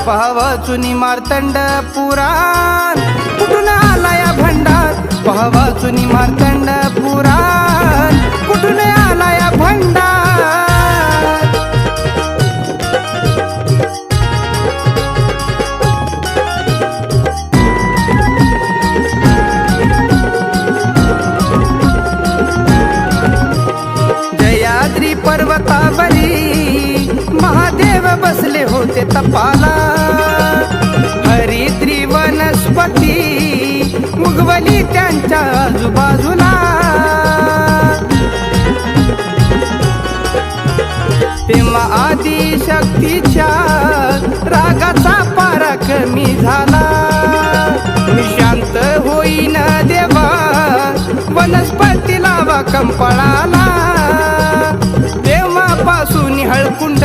पहावाचुनी मार्तंड पुराण कुठून आला या भंडार पहावाचुनी मार्तंड पुराण कुठून आला या भंडार जयाद्री पर्वतावरी महादेव बसले होते तपाला हरिद्री वनस्पती उगवली त्यांच्या आजूबाजूला तेव्हा आदि शक्तीच्या रागाचा पारा कमी झाला शांत होईन देवा वनस्पती लावा कंपळाला तेव्हापासून हळकुंड